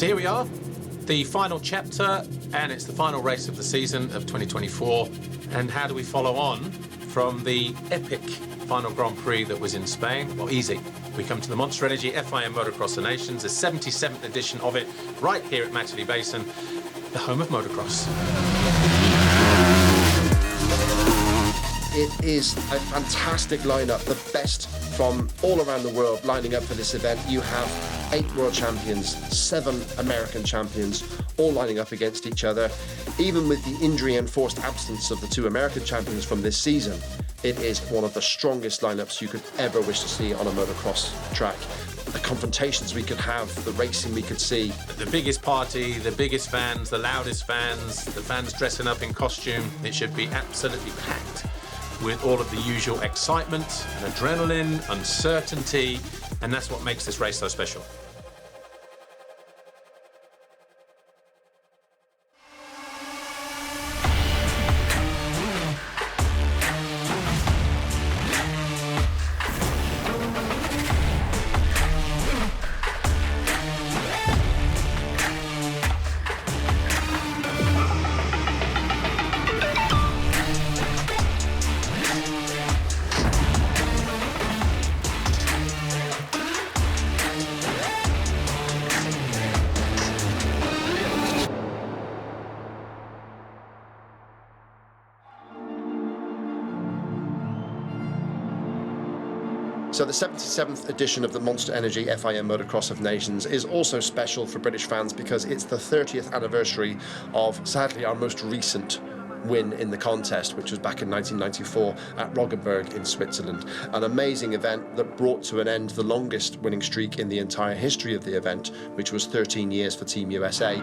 So here we are, the final chapter, and it's the final race of the season of 2024. And how do we follow on from the epic final Grand Prix that was in Spain? Well, easy. We come to the Monster Energy FIM Motocross of Nations, the 77th edition of it, right here at Matterley Basin, the home of motocross. It is a fantastic lineup, the best from all around the world lining up for this event. You have 8 world champions, 7 American champions, all lining up against each other. Even with the injury and forced absence of the 2 American champions from this season, it is one of the strongest lineups you could ever wish to see on a motocross track. The confrontations we could have, the racing we could see. The biggest party, the biggest fans, the loudest fans, the fans dressing up in costume. It should be absolutely packed with all of the usual excitement and adrenaline, uncertainty, and that's what makes this race so special. So the 77th edition of the Monster Energy FIM Motocross of Nations is also special for British fans because it's the 30th anniversary of, sadly, our most recent win in the contest, which was back in 1994 at Roggenburg in Switzerland. An amazing event that brought to an end the longest winning streak in the entire history of the event, which was 13 years for Team USA.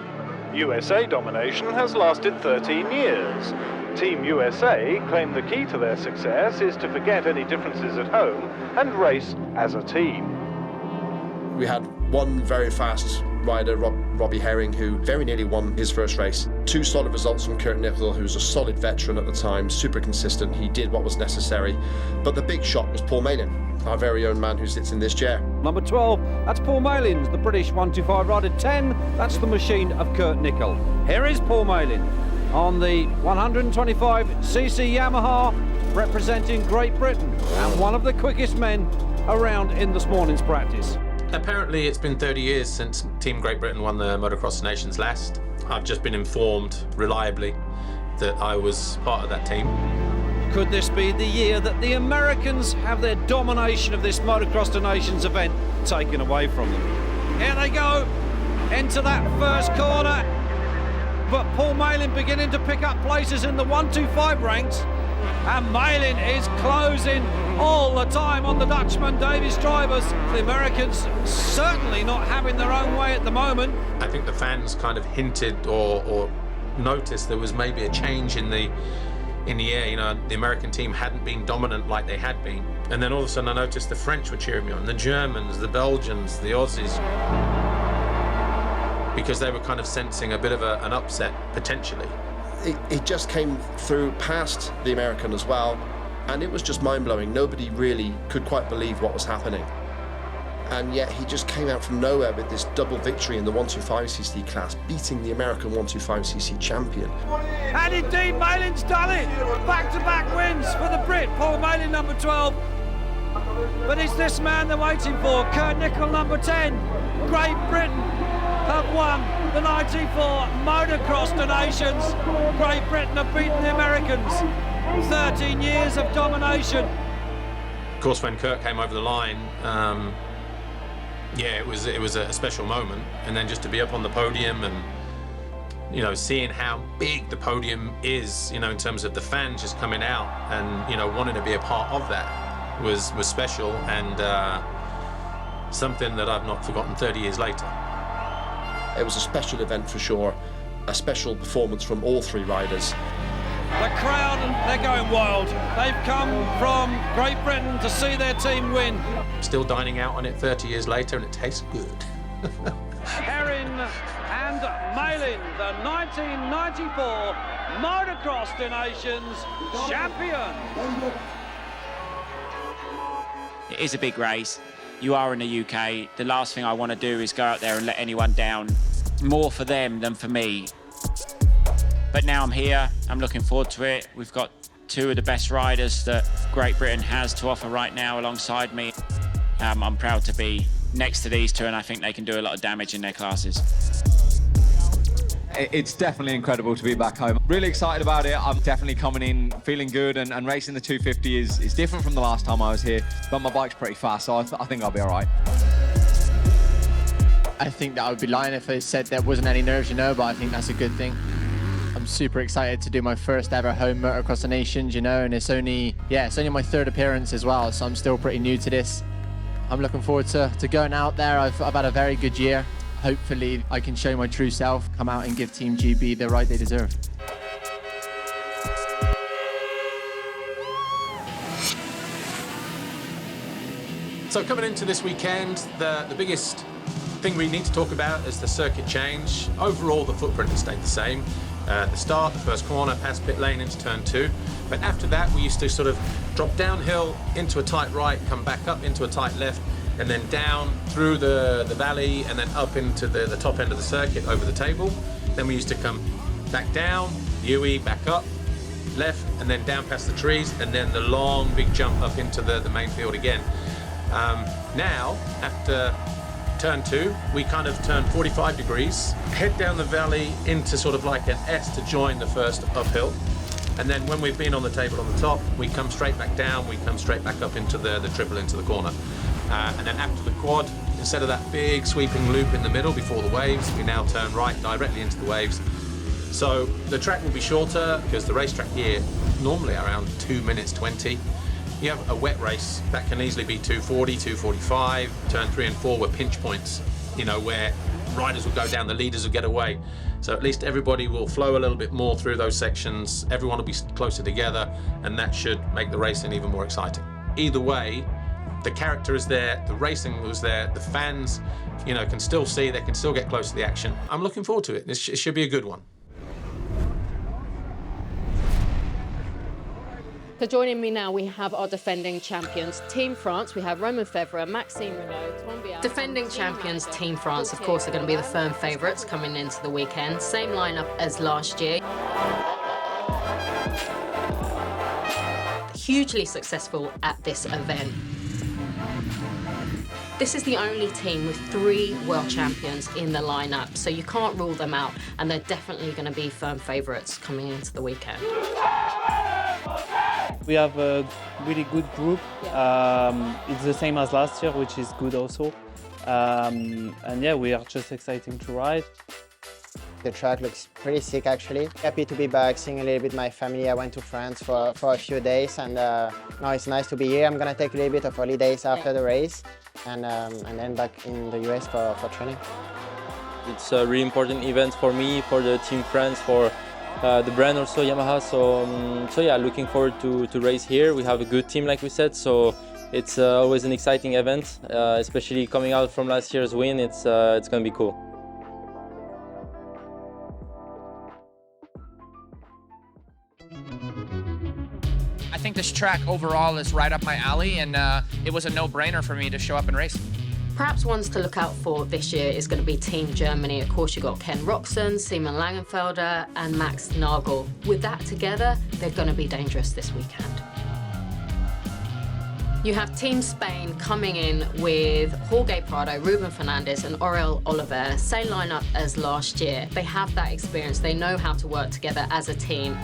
USA domination has lasted 13 years. Team USA claim the key to their success is to forget any differences at home and race as a team. We had one very fast rider, Robbie Herring, who very nearly won his first race. 2 solid results from Kurt Nickel, who was a solid veteran at the time, super consistent. He did what was necessary. But the big shot was Paul Malin, our very own man who sits in this chair. Number 12, that's Paul Malin, the British 125 rider. 10, that's the machine of Kurt Nickel. Here is Paul Malin on the 125cc Yamaha, representing Great Britain, and one of the quickest men around in this morning's practice. Apparently it's been 30 years since Team Great Britain won the Motocross Nations last. I've just been informed reliably that I was part of that team. Could this be the year that the Americans have their domination of this Motocross to Nations event taken away from them? Here they go into that first corner, but Paul Malin beginning to pick up places in the 125 ranks, and Malin is closing all the time on the Dutchman Davis drivers. The Americans certainly not having their own way at the moment. I think the fans kind of hinted or noticed there was maybe a change in the air. You know, the American team hadn't been dominant like they had been. And then all of a sudden I noticed the French were cheering me on, the Germans, the Belgians, the Aussies, because they were kind of sensing a bit of an upset, potentially. It just came through past the American as well, and it was just mind-blowing. Nobody really could quite believe what was happening. And yet he just came out from nowhere with this double victory in the 125cc class, beating the American 125cc champion. And indeed, Malin's done it! Back-to-back wins for the Brit, Paul Malin, number 12. But it's this man they're waiting for, Kurt Nickel, number 10. Great Britain have won the 94 Motocross to Nations. Great Britain have beaten the Americans. 13 years of domination. Of course, when Kurt came over the line, yeah, it was a special moment. And then just to be up on the podium and, you know, seeing how big the podium is, you know, in terms of the fans just coming out and, you know, wanting to be a part of that was special, and something that I've not forgotten 30 years later. It was a special event for sure, a special performance from all 3 riders. The crowd, they're going wild. They've come from Great Britain to see their team win. Still dining out on it 30 years later, and it tastes good. Herring and Malin, the 1994 Motocross to Nations champion. It is a big race. You are in the UK. The last thing I want to do is go out there and let anyone down. more for them than for me. But now I'm here, I'm looking forward to it. We've got two of the best riders that Great Britain has to offer right now alongside me. I'm proud to be next to these two, and I think they can do a lot of damage in their classes. It's definitely incredible to be back home. Really excited about it. I'm definitely coming in feeling good, and racing the 250 is different from the last time I was here, but my bike's pretty fast, so I think I'll be all right. I think that I would be lying if I said there wasn't any nerves, but I think that's a good thing. I'm super excited to do my first ever home motocross of nations, and it's only my third appearance as well, so I'm still pretty new to this. I'm looking forward to going out there. I've had a very good year. Hopefully I can show my true self, come out and give Team GB the right they deserve. So coming into this weekend, the biggest thing we need to talk about is the circuit change. Overall, the footprint has stayed the same. The start, the first corner, past pit lane into turn 2. But after that, we used to sort of drop downhill into a tight right, come back up into a tight left, and then down through the valley, and then up into the top end of the circuit over the table. Then we used to come back down, UE, back up, left, and then down past the trees, and then the long big jump up into the main field again. Now, after turn 2, we kind of turn 45 degrees, head down the valley into sort of like an S to join the first uphill. And then when we've been on the table on the top, we come straight back down, we come straight back up into the triple into the corner. And then after the quad, instead of that big sweeping loop in the middle before the waves, we now turn right directly into the waves. So the track will be shorter because the racetrack here normally around 2 minutes 20. You have a wet race that can easily be 240, 245. Turn 3 and 4 were pinch points, where riders will go down, the leaders will get away. So at least everybody will flow a little bit more through those sections. Everyone will be closer together, and that should make the racing even more exciting. Either way, the character is there, the racing was there, the fans, can still see, they can still get close to the action. I'm looking forward to it. It should be a good one. So joining me now, we have our defending champions. Team France, we have Romain Febvre, Maxime Renaux, Tom Bial. Defending champions, Team France, of course, are going to be the firm favourites coming into the weekend. Same lineup as last year. Hugely successful at this event. This is the only team with 3 world champions in the lineup, so you can't rule them out, and they're definitely going to be firm favourites coming into the weekend. We have a really good group. It's the same as last year, which is good also. And yeah, we are just excited to ride. The track looks pretty sick, actually. Happy to be back, seeing a little bit my family. I went to France for a few days, and now it's nice to be here. I'm gonna take a little bit of holidays after the race, and then back in the US for training. It's a really important event for me, for the Team France, for the brand also, Yamaha. So yeah, looking forward to race here. We have a good team, like we said, so it's always an exciting event, especially coming out from last year's win. It's gonna be cool. I think this track overall is right up my alley, and it was a no-brainer for me to show up and race. Perhaps ones to look out for this year is going to be Team Germany. Of course, you've got Ken Roczen, Simon Langenfelder, and Max Nagel. With that together, they're going to be dangerous this weekend. You have Team Spain coming in with Jorge Prado, Ruben Fernandez, and Oriol Oliver. Same lineup as last year. They have that experience. They know how to work together as a team.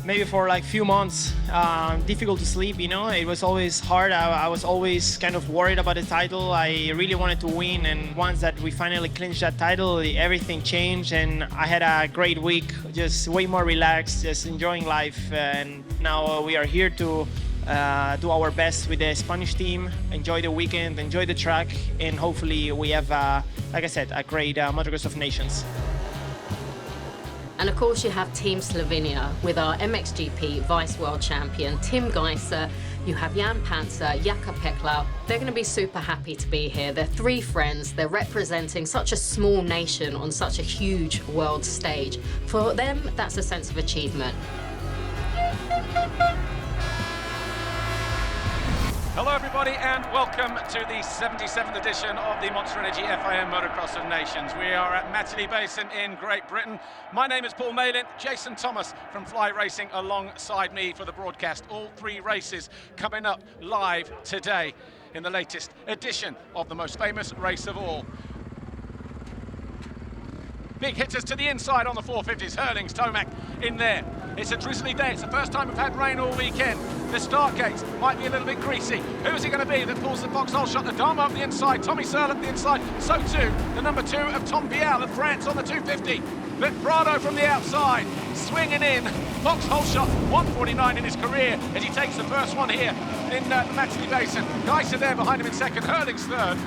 Maybe for like few months, difficult to sleep, it was always hard. I was always kind of worried about the title. I really wanted to win, and once that we finally clinched that title, everything changed, and I had a great week, just way more relaxed, just enjoying life. And now we are here to do our best with the Spanish team, enjoy the weekend, enjoy the track, and hopefully we have, like I said, a great Motocross of Nations. And of course, you have Team Slovenia with our MXGP Vice World Champion, Tim Geiser. You have Jan Panzer, Jaka Peklau. They're going to be super happy to be here. They're 3 friends. They're representing such a small nation on such a huge world stage. For them, that's a sense of achievement. Hello everybody and welcome to the 77th edition of the Monster Energy FIM Motocross of Nations. We are at Matterley Basin in Great Britain. My name is Paul Malin, Jason Thomas from Fly Racing alongside me for the broadcast. All three races coming up live today in the latest edition of the most famous race of all. Big hitters to the inside on the 450s, Hurlings, Tomac in there. It's a drizzly day, it's the first time we've had rain all weekend. The start gates might be a little bit greasy. Who's it going to be that pulls the foxhole shot? The Dharma up the inside, Tommy Searle up the inside, so too the number 2 of Tom Bial of France on the 250. But Prado from the outside, swinging in, foxhole shot, 149 in his career as he takes the first one here in the Matterley Basin. Geiser there behind him in second, Hurlings third.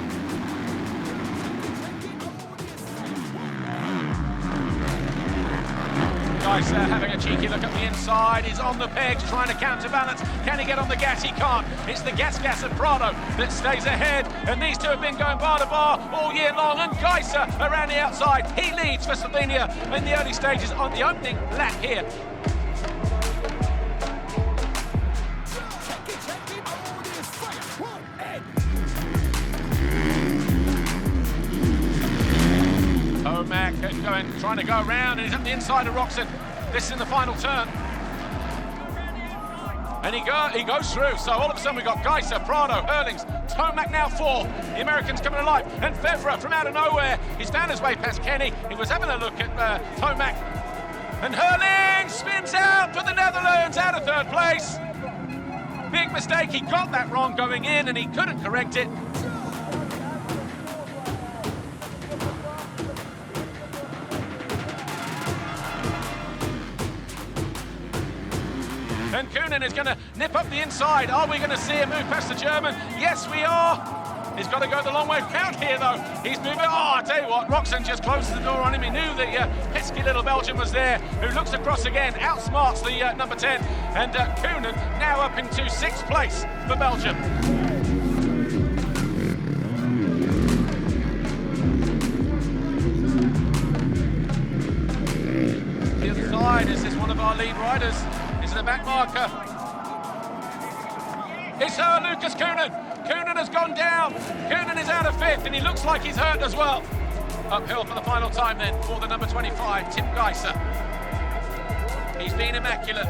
Geiser having a cheeky look at the inside, he's on the pegs trying to counterbalance. Can he get on the gas? He can't. It's the gas of Prado that stays ahead, and these two have been going bar to bar all year long, and Geiser around the outside. He leads for Slovenia in the early stages on the opening lap here. Tomac trying to go around, and he's up the inside of Roxon. This is in the final turn. And he goes through, so all of a sudden we've got Geiser, Prado, Hurlings, Tomac now 4. The Americans coming alive, and Fevre from out of nowhere. He's found his way past Kenny. He was having a look at Tomac. And Hurlings spins out for the Netherlands, out of third place. Big mistake, he got that wrong going in, and he couldn't correct it. And Kunin is going to nip up the inside. Are we going to see him move past the German? Yes, we are. He's got to go the long way round here, though. He's moving. Oh, I tell you what, Roxon just closes the door on him. He knew the pesky little Belgian was there, who looks across again, outsmarts the number 10. And Kunin now up into 6th place for Belgium. The other side, is this one of our lead riders? Is the back marker? It's Lucas Kunin. Kunin has gone down. Kunin is out of 5th, and he looks like he's hurt as well. Uphill for the final time then for the number 25, Tim Geiser. He's been immaculate.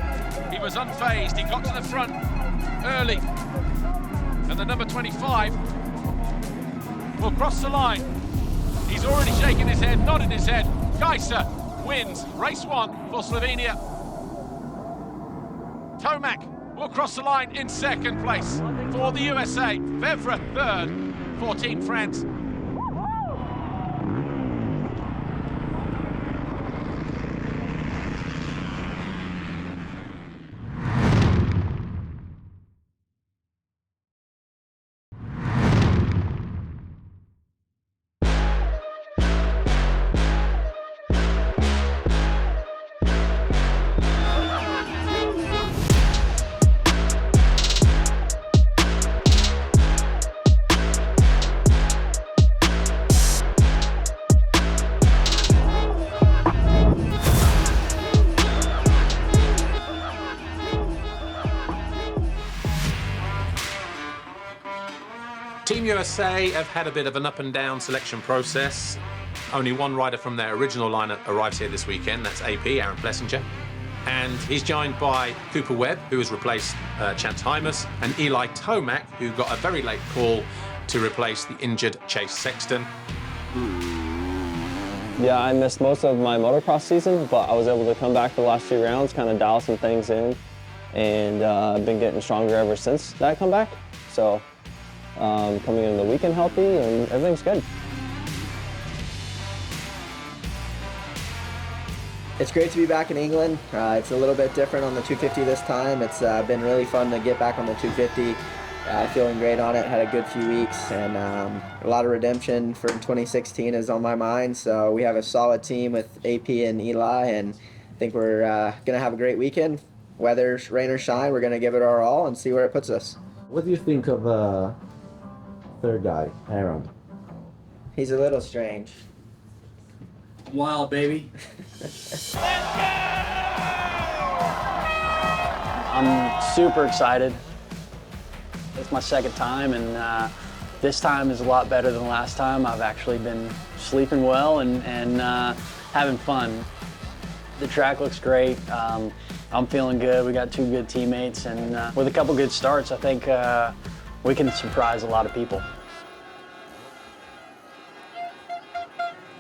He was unfazed. He got to the front early. And the number 25 will cross the line. He's already shaking his head, nodding his head. Geiser wins race 1 for Slovenia. Tomac will cross the line in 2nd place for the USA. Fevre 3rd for Team France. Team USA have had a bit of an up and down selection process. Only one rider from their original lineup arrives here this weekend. That's AP, Aaron Plessinger. And he's joined by Cooper Webb, who has replaced Chance Hymas, and Eli Tomac, who got a very late call to replace the injured Chase Sexton. Yeah, I missed most of my motocross season, but I was able to come back for the last 2 rounds, kind of dial some things in, and I've been getting stronger ever since that comeback. So coming into the weekend healthy, and everything's good. It's great to be back in England. It's a little bit different on the 250 this time. It's been really fun to get back on the 250. Feeling great on it, had a good few weeks, and a lot of redemption for 2016 is on my mind. So we have a solid team with AP and Eli, and I think we're gonna have a great weekend. Whether rain or shine, we're gonna give it our all and see where it puts us. What do you think of third guy, Aaron? He's a little strange. Wild, baby. I'm super excited. It's my second time, and this time is a lot better than last time. I've actually been sleeping well and having fun. The track looks great. I'm feeling good. We got 2 good teammates, and with a couple good starts, I think we can surprise a lot of people.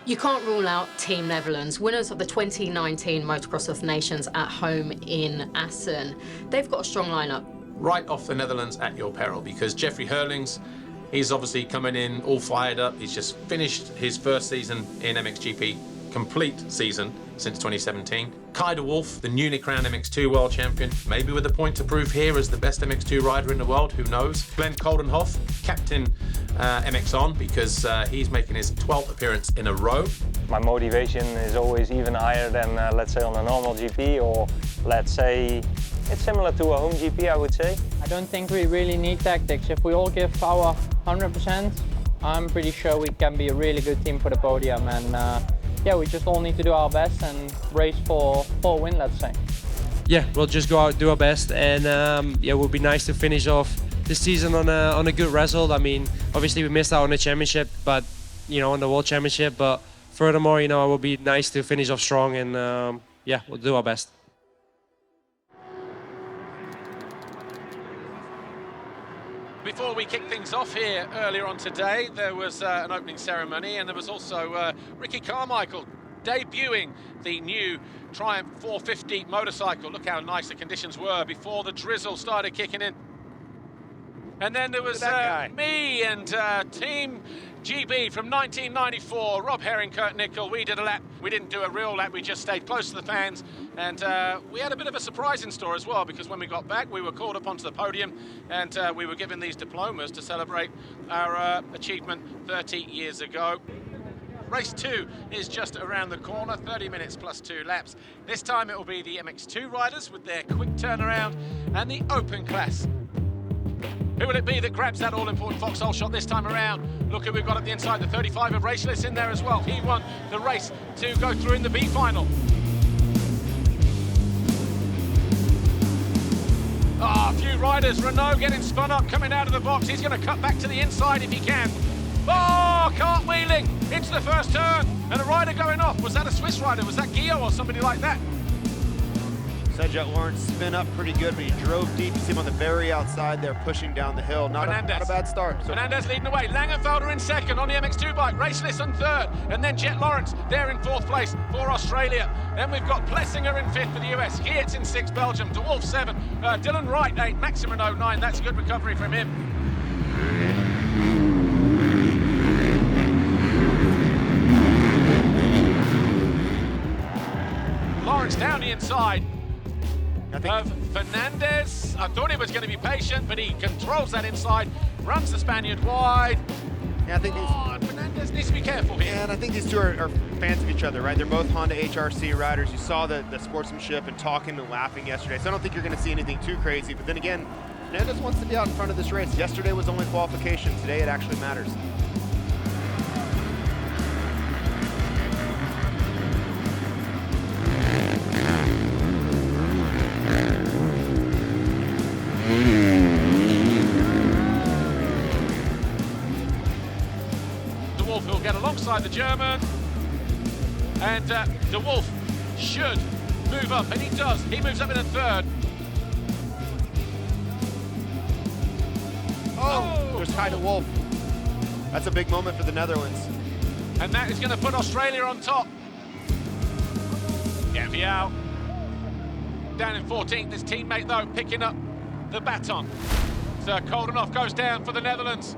You can't rule out Team Netherlands, winners of the 2019 Motocross of Nations at home in Assen. They've got a strong lineup. Right off the Netherlands at your peril, because Jeffrey Hurlings, he's obviously coming in all fired up. He's just finished his first season in MXGP, complete season since 2017. Kai de Wolf, the newly crowned MX2 world champion, maybe with a point to prove here as the best MX2 rider in the world, who knows? Glenn Coldenhoff, captain MX On, because he's making his 12th appearance in a row. My motivation is always even higher than, let's say, on a normal GP, or let's say, it's similar to a home GP, I would say. I don't think we really need tactics. If we all give our 100%, I'm pretty sure we can be a really good team for the podium. And yeah, we just all need to do our best and race for a win, let's say. Yeah, we'll just go out, do our best, and yeah, it would be nice to finish off this season on a good result. I mean, obviously we missed out on the championship, but on the World Championship. But furthermore, it will be nice to finish off strong, and yeah, we'll do our best. Before we kick things off here earlier on today, there was an opening ceremony, and there was also Ricky Carmichael debuting the new Triumph 450 motorcycle. Look how nice the conditions were before the drizzle started kicking in. And then there was me and Team GB from 1994, Rob Herring, Kurt Nickel. We did a lap. We didn't do a real lap, we just stayed close to the fans. And we had a bit of a surprise in store as well, because when we got back, we were called up onto the podium, and we were given these diplomas to celebrate our achievement 30 years ago. Race 2 is just around the corner, 30 minutes plus 2 laps. This time it will be the MX2 riders with their quick turnaround and the open class. Who will it be that grabs that all-important foxhole shot this time around? Look who we've got at the inside, the 35 of Raceless in there as well. He won the race to go through in the B final. A few riders. Renault getting spun up, coming out of the box. He's going to cut back to the inside if he can. Oh, cartwheeling into the first turn. And a rider going off. Was that a Swiss rider? Was that Guillaume or somebody like that? Said Jet Lawrence spin up pretty good, but he drove deep. You see him on the very outside there, pushing down the hill. Not a bad start. So Fernandez leading away. Langenfelder in second on the MX2 bike. Raceless on third. And then Jet Lawrence there in fourth place for Australia. Then we've got Plessinger in fifth for the US. Geertz in sixth, Belgium. De Wolf 7. Dylan Wright 8. Maxim Renault 9. That's a good recovery from him. Lawrence down the inside of Fernandez. I thought he was going to be patient, but he controls that inside, runs the Spaniard wide. Yeah, I think Fernandez needs to be careful here. Yeah, and I think these two are fans of each other, right? They're both Honda HRC riders. You saw the sportsmanship and talking and laughing yesterday, so I don't think you're going to see anything too crazy. But then again, Fernandez wants to be out in front of this race. Yesterday was only qualification. Today it actually matters. Will get alongside the German, and De Wolf should move up, and he does. He moves up in a third. There's Kai de Wolf. That's a big moment for the Netherlands. And that is going to put Australia on top. Gaviao down in 14th. His teammate, though, picking up the baton. So Coldenhoff goes down for the Netherlands.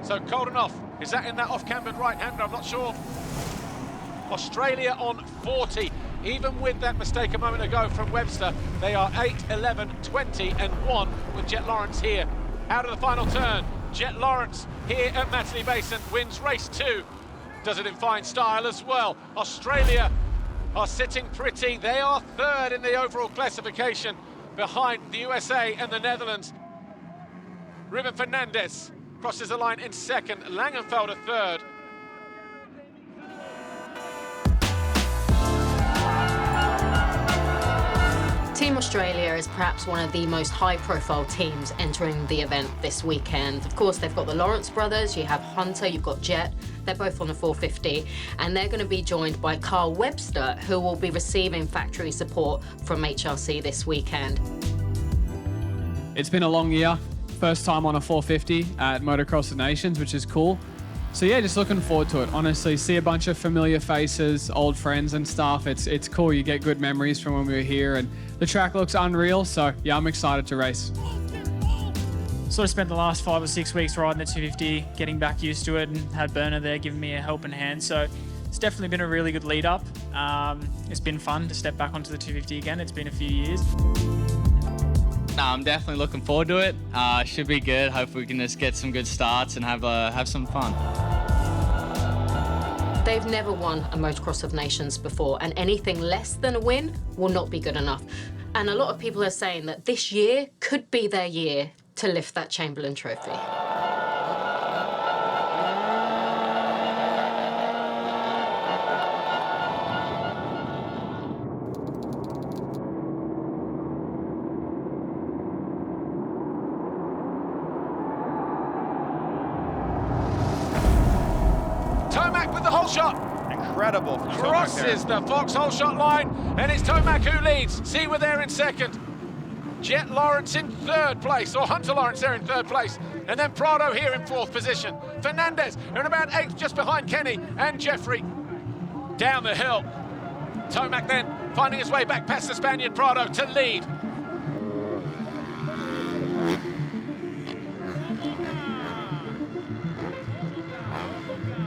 So Coldenhoff, is that in that off-cambered right-hander? I'm not sure. Australia on 40. Even with that mistake a moment ago from Webster, they are 8, 11, 20 and 1 with Jet Lawrence here. Out of the final turn, Jet Lawrence here at Matterley Basin wins race 2. Does it in fine style as well. Australia are sitting pretty. They are third in the overall classification behind the USA and the Netherlands. Ruben Fernandez crosses the line in second, Langenfelder third. Team Australia is perhaps one of the most high-profile teams entering the event this weekend. Of course, they've got the Lawrence brothers, you have Hunter, you've got Jet. They're both on the 450, and they're going to be joined by Carl Webster, who will be receiving factory support from HRC this weekend. It's been a long year. First time on a 450 at Motocross of Nations, which is cool. So yeah, just looking forward to it. Honestly, see a bunch of familiar faces, old friends and stuff. It's cool. You get good memories from when we were here, and the track looks unreal. So yeah, I'm excited to race. Sort of spent the last 5 or 6 weeks riding the 250, getting back used to it, and had Berner there giving me a helping hand. So it's definitely been a really good lead up. It's been fun to step back onto the 250 again. It's been a few years. No, I'm definitely looking forward to it. Should be good. Hopefully we can just get some good starts and have some fun. They've never won a Motocross of Nations before, and anything less than a win will not be good enough. And a lot of people are saying that this year could be their year to lift that Chamberlain Trophy. Tomac with the whole shot. Incredible. Crosses the Fox whole shot line, and it's Tomac who leads. See, we're there in second. Jet Lawrence in third place, or Hunter Lawrence there in third place, and then Prado here in fourth position. Fernandez are in about eighth, just behind Kenny and Jeffrey. Down the hill. Tomac then finding his way back past the Spaniard Prado to lead.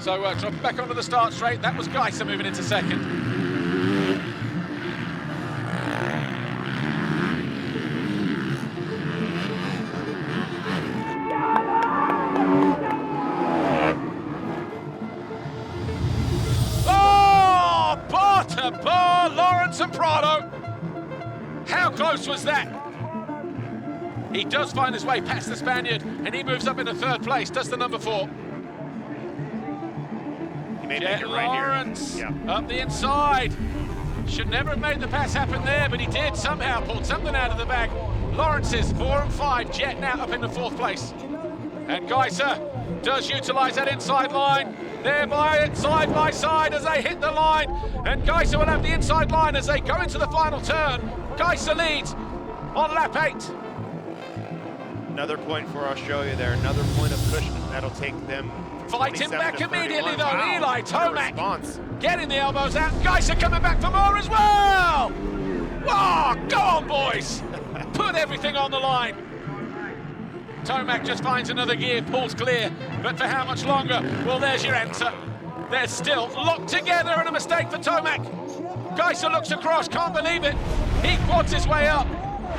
So dropping back onto the start straight, that was Geiser moving into second. Oh, bar to bar, Lawrence and Prado. How close was that? He does find his way past the Spaniard, and he moves up into third place, does the number 4. Jet Lawrence up the inside. Should never have made the pass happen there, but he did somehow, pulled something out of the bag. Lawrence is 4 and 5. Jet now up into fourth place. And Geiser does utilise that inside line. They're side by side as they hit the line. And Geiser will have the inside line as they go into the final turn. Geiser leads on lap 8. Another point for Australia there. Another point of cushion. That'll take them fighting back immediately though. Wow. Eli Tomac getting the elbows out. Geiser coming back for more as well. Oh, go on, boys. Put everything on the line. Tomac just finds another gear, pulls clear. But for how much longer? Well, there's your answer. They're still locked together, and a mistake for Tomac. Geiser looks across, can't believe it. He quads his way up.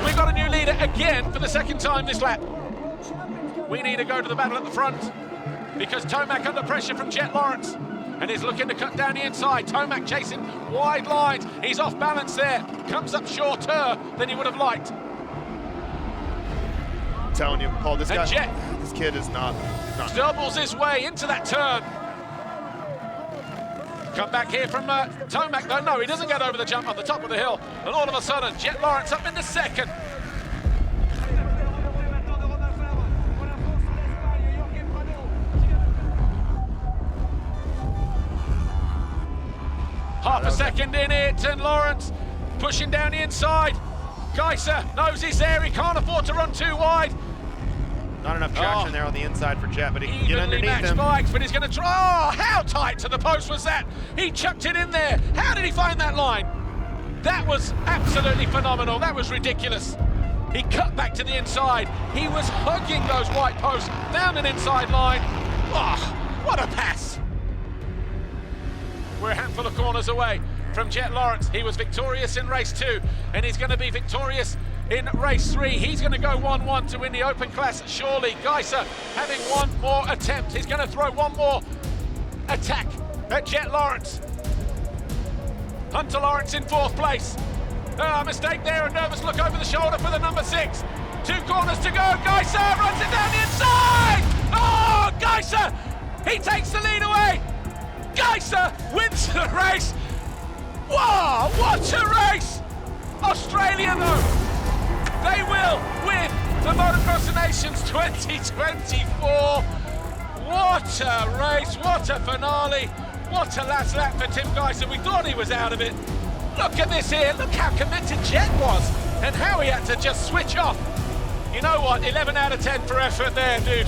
We've got a new leader again for the second time this lap. We need to go to the battle at the front, because Tomac under pressure from Jet Lawrence, and he's looking to cut down the inside. Tomac chasing wide lines. He's off balance there. Comes up shorter than he would have liked. I'm telling you, Paul, this kid is not doubles his way into that turn. Come back here from Tomac. No, he doesn't get over the jump on the top of the hill. And all of a sudden, Jet Lawrence up into second. Half a second in it, and Lawrence pushing down the inside. Geiser knows he's there, he can't afford to run too wide. Not enough traction there on the inside for Jet, but he can get Evenly underneath matched him. bikes, but he's going to try. Oh, how tight to the post was that? He chucked it in there. How did he find that line? That was absolutely phenomenal. That was ridiculous. He cut back to the inside. He was hugging those white posts, found an inside line. Oh, what a pass. We're a handful of corners away from Jet Lawrence. He was victorious in race 2, and he's going to be victorious in race 3. He's going to go 1-1 to win the open class, surely. Geiser having one more attempt. He's going to throw one more attack at Jet Lawrence. Hunter Lawrence in 4th place. Mistake there, a nervous look over the shoulder for the number 6. 2 corners to go. Geiser runs it down the inside. Oh, Geiser! He takes the lead away. Geiser wins the race. Wow, what a race! Australia Australia, though, they will win the Motocross of Nations 2024. What a race, what a finale, what a last lap for Tim Geiser. We thought he was out of it. Look at this here, look how committed Jet was and how he had to just switch off. You know what, 11 out of 10 for effort there, dude.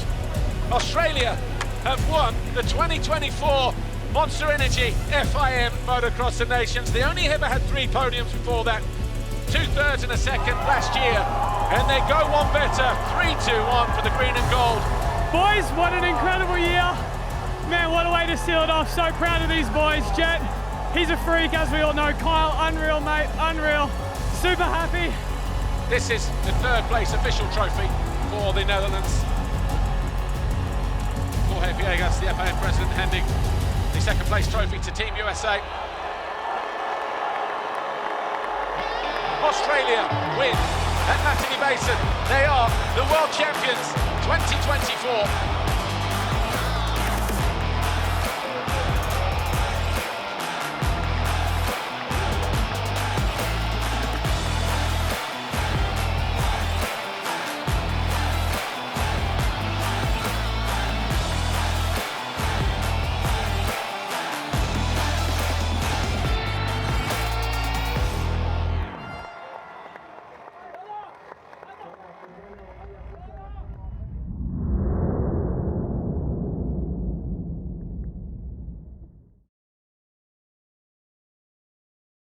Australia have won the 2024 Monster Energy FIM Motocross of Nations. They only ever had 3 podiums before that, 2 thirds and a second last year, and they go one better, 3-2-1 for the green and gold. Boys, what an incredible year. Man, what a way to seal it off. So proud of these boys. Jet, he's a freak, as we all know. Kyle, unreal, mate, unreal. Super happy. This is the 3rd place official trophy for the Netherlands. Jorge Villegas, the FIM president, handing the 2nd place trophy to Team USA. Australia win at Matterley Basin. They are the world champions 2024.